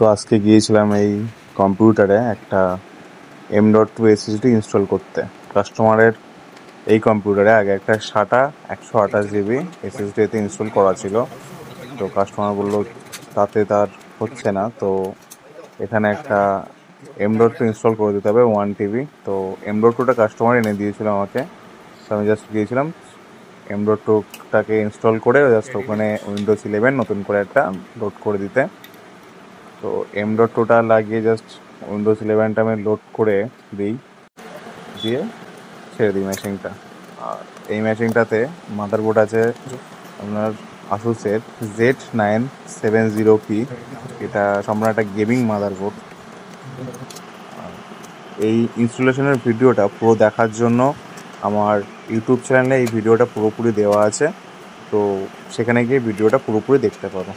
তো আজকে গিয়েছিলাম এই কম্পিউটারে একটা M.2 SSD ইনস্টল করতে। কাস্টমারের এই কম্পিউটারে আগে একটা SATA 128 GB SSD ইনস্টল করা ছিল। তো কাস্টমার বললো তাতে তার হচ্ছে না, তো এখানে একটা M.2 ইনস্টল করে দিতে হবে 1 TB। তো M.2টা কাস্টমার এনে দিয়েছিল আমাকে, তো আমি জাস্ট গিয়েছিলাম M.2টাকে ইনস্টল করে জাস্ট ওখানে Windows 11 নতুন করে একটা লোড করে দিতে। তো M.2টা লাগিয়ে জাস্ট Windows 11টা আমি লোড করে দিই, দিয়ে ছেড়ে দিই মেশিনটা। আর এই মেশিনটাতে মাদারবোর্ড আছে আপনার আসুসের Z970P। এটা সম্পূর্ণ একটা গেমিং মাদারবোর্ড। এই ইনস্টলেশনের ভিডিওটা পুরো দেখার জন্য আমার ইউটিউব চ্যানেলে এই ভিডিওটা পুরোপুরি দেওয়া আছে, তো সেখানে গিয়ে ভিডিওটা পুরোপুরি দেখতে পারো।